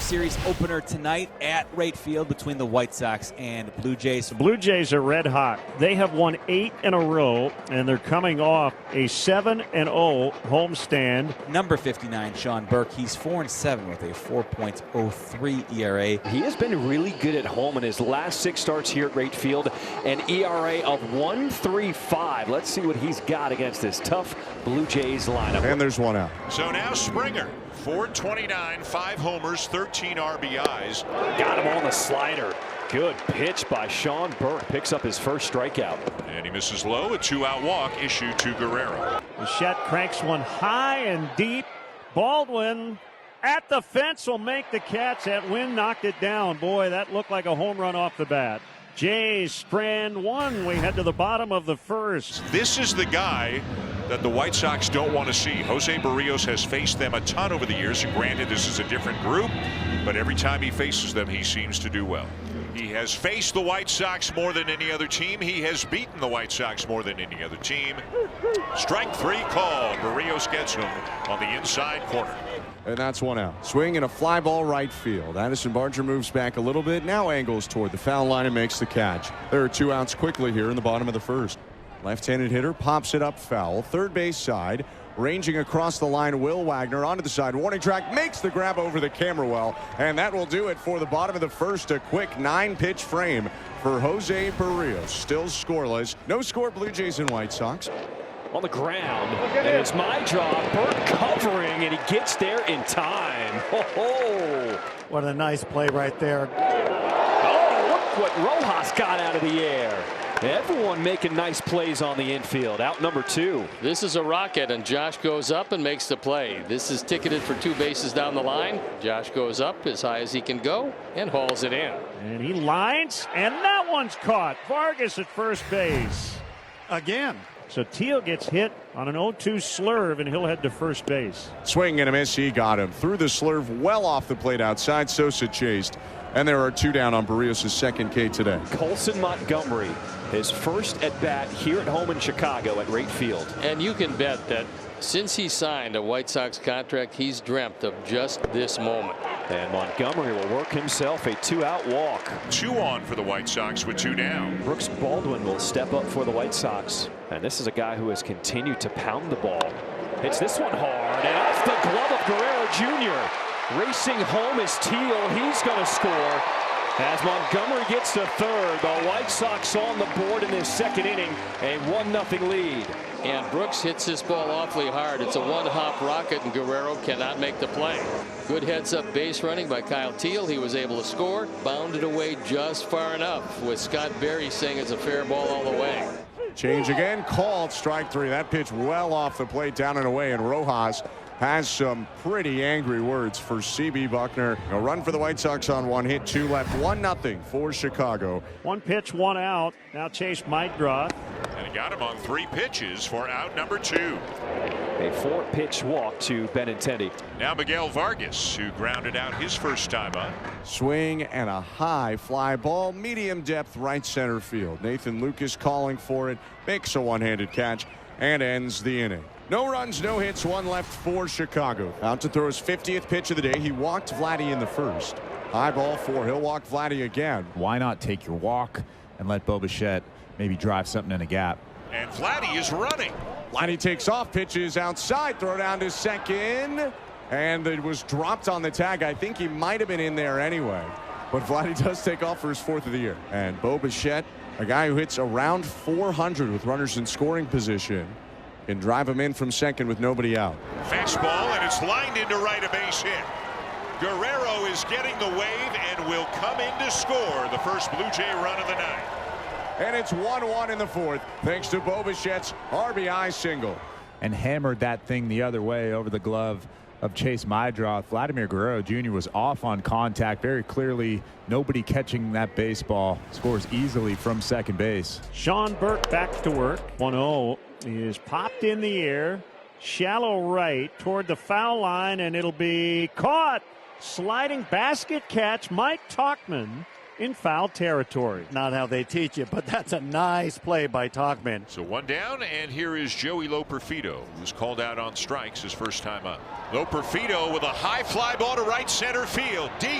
Series opener tonight at Wright Field between the White Sox and Blue Jays. The Blue Jays are red hot. They have won 8 in a row, and they're coming off a 7-0 homestand. Number 59, Sean Burke. He's 4-7 with a 4.03 ERA. He has been really good at home in his last 6 starts here at Wright Field. An ERA of 1.35. Let's see what he's got against this tough Blue Jays lineup. And there's one out. So now Springer, 429, 5 homers, 13 RBIs. Got him on the slider. Good pitch by Sean Burke. Picks up his first strikeout. And he misses low. A 2-out walk issued to Guerrero. Bichette cranks one high and deep. Baldwin at the fence will make the catch. That wind knocked it down. Boy, that looked like a home run off the bat. Jays strand one. We head to the bottom of the first. This is the guy that the White Sox don't want to see. Jose Barrios has faced them a ton over the years, and granted this is a different group, but every time he faces them he seems to do well. He has faced the White Sox more than any other team. He has beaten the White Sox more than any other team. Strike 3 called. Barrios gets him on the inside corner. And that's one out. Swing and a fly ball right field. Addison Barger moves back a little bit, now angles toward the foul line and makes the catch. There are 2 outs quickly here in the bottom of the first. Left-handed hitter pops it up foul. Third base side. Ranging across the line, Will Wagner onto the side. Warning track, makes the grab over the camera well. And that will do it for the bottom of the first. A quick 9-pitch frame for Jose Barrios. Still scoreless. No score, Blue Jays and White Sox. On the ground, and it's my draw. Burke covering, and he gets there in time. Ho-ho! What a nice play right there. Oh, look what Rojas got out of the air. Everyone making nice plays on the infield. Out number 2. This is a rocket, and Josh goes up and makes the play. This is ticketed for 2 bases down the line. Josh goes up as high as he can go and hauls it in. And he lines, and that one's caught. Vargas at first base. Again. So Teal gets hit on an 0-2 slurve, and he'll head to first base. Swing and a miss. He got him. Threw the slurve well off the plate outside. Sosa chased. And there are 2 down on Barrios' second K today. Colson Montgomery, his first at bat here at home in Chicago at Wright Field. And you can bet that since he signed a White Sox contract, he's dreamt of just this moment. And Montgomery will work himself a 2-out walk. 2 on for the White Sox with 2 down. Brooks Baldwin will step up for the White Sox. And this is a guy who has continued to pound the ball. Hits this one hard, and off the glove of Guerrero Jr. Racing home is Teal. He's going to score. As Montgomery gets to third, the White Sox on the board in this second inning. A 1-0 lead. And Brooks hits this ball awfully hard. It's a 1-hop rocket, and Guerrero cannot make the play. Good heads-up base running by Kyle Teal. He was able to score. Bounded away just far enough, with Scott Berry saying it's a fair ball all the way. Change again, called strike 3. That pitch well off the plate, down and away, and Rojas has some pretty angry words for C.B. Buckner. A run for the White Sox on 1 hit, 2 left, 1-0 for Chicago. 1 pitch, 1 out. Now Chase might draw. And he got him on 3 pitches for out number 2. A 4-pitch walk to Benintendi. Now Miguel Vargas, who grounded out his first time up. Swing and a high fly ball, medium depth right center field. Nathan Lucas calling for it, makes a one-handed catch, and ends the inning. No runs, no hits, 1 left for Chicago. Out to throw his 50th pitch of the day. He walked Vladdy in the first. High ball 4. He'll walk Vladdy again. Why not take your walk and let Bo Bichette maybe drive something in a gap? And Vladdy is running. Vladdy takes off, pitches outside, throw down to second. And it was dropped on the tag. I think he might have been in there anyway. But Vladdy does take off for his 4th of the year. And Bo Bichette, a guy who hits around 400 with runners in scoring position, can drive him in from second with nobody out. Fastball, and it's lined into right, a base hit. Guerrero is getting the wave and will come in to score the first Blue Jay run of the night. And it's 1-1 in the 4th, thanks to Bo Bichette's RBI single. And hammered that thing the other way over the glove of Chase Mydroth. Vladimir Guerrero Jr. was off on contact very clearly. Nobody catching that baseball. Scores easily from second base. Sean Burke back to work. 1-0 is popped in the air. Shallow right toward the foul line, and it'll be caught. Sliding basket catch. Mike Tauchman in foul territory. Not how they teach you, but that's a nice play by Tauchman. So one down, and here is Joey Loperfido, who's called out on strikes his first time up. Loperfido with a high fly ball to right center field, deep,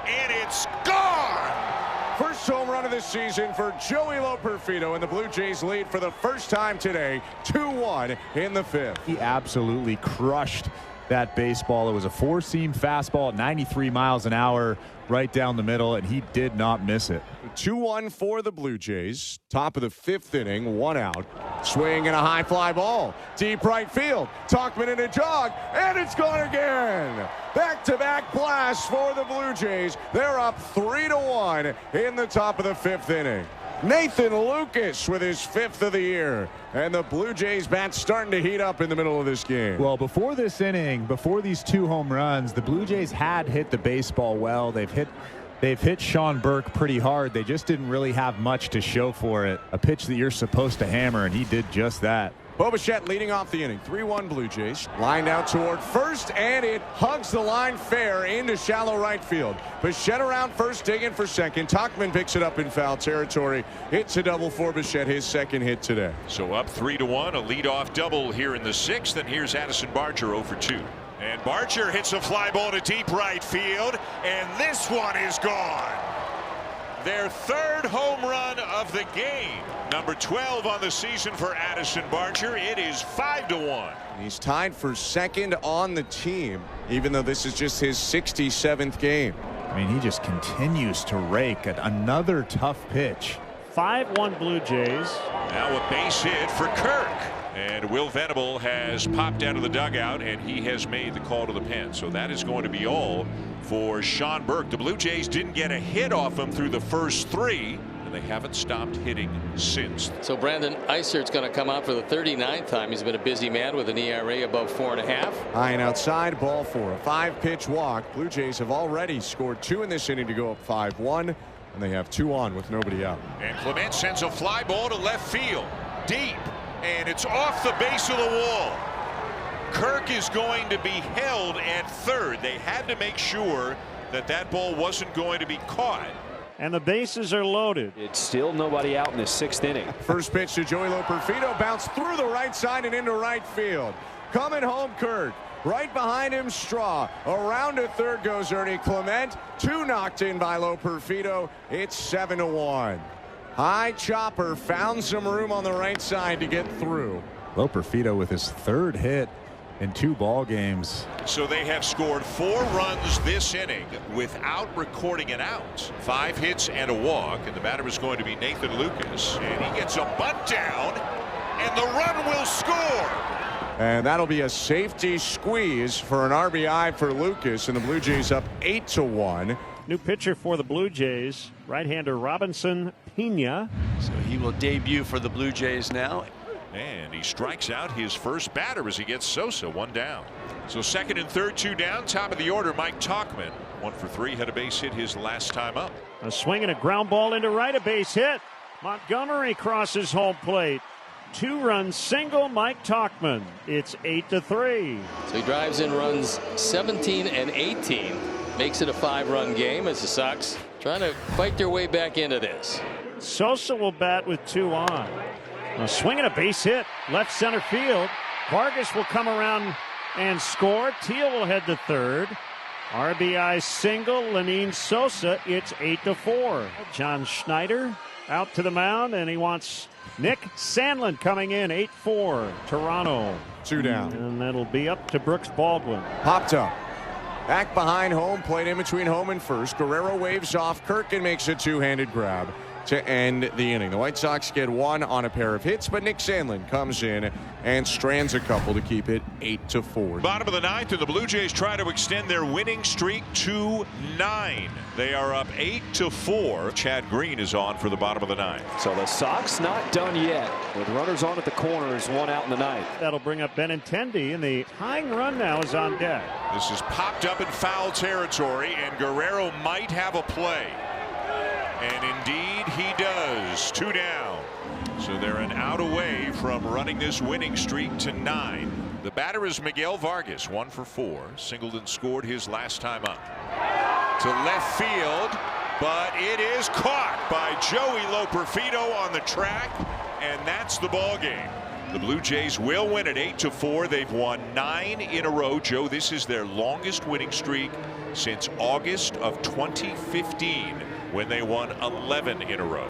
and it's gone! First home run of the season for Joey Loperfido, and the Blue Jays lead for the first time today, 2-1 in the fifth. He absolutely crushed that baseball. It was a four-seam fastball at 93 miles an hour right down the middle, and he did not miss it. 2-1 for the Blue Jays. Top of the fifth inning, one out. Swing and a high fly ball. Deep right field. Tauchman in a jog, and it's gone again. Back-to-back blasts for the Blue Jays. They're up 3-1 in the top of the fifth inning. Nathan Lucas with his fifth of the year. And the Blue Jays bat starting to heat up in the middle of this game. Well, before this inning, before these 2 home runs, the Blue Jays had hit the baseball well. They've hit Sean Burke pretty hard. They just didn't really have much to show for it. A pitch that you're supposed to hammer, and he did just that. Bo Bichette leading off the inning. 3-1 Blue Jays. Lined out toward first, and it hugs the line fair into shallow right field. Bichette around first, digging for second. Tauchman picks it up in foul territory. It's a double for Bichette, his second hit today. So up 3-1, a leadoff double here in the sixth, and here's Addison Barger 0 for 2. And Barger hits a fly ball to deep right field, and this one is gone. Their third home run of the game. Number 12 on the season for Addison Barger. It is 5-1. He's tied for second on the team, even though this is just his 67th game. I mean, he just continues to rake at another tough pitch. 5-1 Blue Jays. Now a base hit for Kirk. And Will Venable has popped out of the dugout, and he has made the call to the pen. So that is going to be all for Sean Burke. The Blue Jays didn't get a hit off him through the first 3, and they haven't stopped hitting since. So Brandon Eisert's going to come out for the 39th time. He's been a busy man with an ERA above 4.5. High and outside, ball 4. A 5-pitch walk. Blue Jays have already scored 2 in this inning to go up 5-1, and they have 2 on with nobody out. And Clement sends a fly ball to left field, deep, and it's off the base of the wall. Kirk is going to be held at third. They had to make sure that that ball wasn't going to be caught. And the bases are loaded. It's still nobody out in the sixth inning. First pitch to Joey Loperfido, bounced through the right side and into right field. Coming home, Kirk. Right behind him, Straw. Around to third goes Ernie Clement. 2 knocked in by Loperfido. It's 7-1. High chopper found some room on the right side to get through. Loperfido with his 3rd hit in 2 ball games. So they have scored 4 runs this inning without recording an out. 5 hits and a walk, and the batter is going to be Nathan Lucas, and he gets a bunt down, and the run will score. And that'll be a safety squeeze for an RBI for Lucas, and the Blue Jays up 8-1. New pitcher for the Blue Jays, right-hander Robinson Pena. So he will debut for the Blue Jays now. And he strikes out his first batter as he gets Sosa 1 down. So second and third, 2 down. Top of the order, Mike Tauchman. 1 for 3, had a base hit his last time up. A swing and a ground ball into right, a base hit. Montgomery crosses home plate. 2-run single, Mike Tauchman. It's 8-3. So he drives in runs 17 and 18. Makes it a 5-run game as the Sox trying to fight their way back into this. Sosa will bat with 2 on. A swing and a base hit, left center field. Vargas will come around and score. Teal will head to third. RBI single, Lenyn Sosa. It's 8-4. John Schneider out to the mound, and he wants Nick Sandlin coming in. 8-4, Toronto. 2 down. And that'll be up to Brooks Baldwin. Popped up. Back behind home plate, in between home and first. Guerrero waves off Kirk and makes a 2-handed grab to end the inning. The White Sox get 1 on a pair of hits, but Nick Sandlin comes in and strands a couple to keep it 8-4. Bottom of the 9th, and the Blue Jays try to extend their winning streak to 9. They are up 8-4. Chad Green is on for the bottom of the 9th. So the Sox not done yet. With runners on at the corners, 1 out in the 9th. That'll bring up Benintendi, and the tying run now is on deck. This is popped up in foul territory, and Guerrero might have a play. And indeed he does. 2 down. So they're an out away from running this winning streak to 9. The batter is Miguel Vargas, 1 for 4. Singleton scored his last time up. To left field. but it is caught by Joey Loperfido on the track, and that's the ball game. The Blue Jays will win at 8-4. They've won 9 in a row. Joe, this is their longest winning streak since August of 2015, when they won 11 in a row.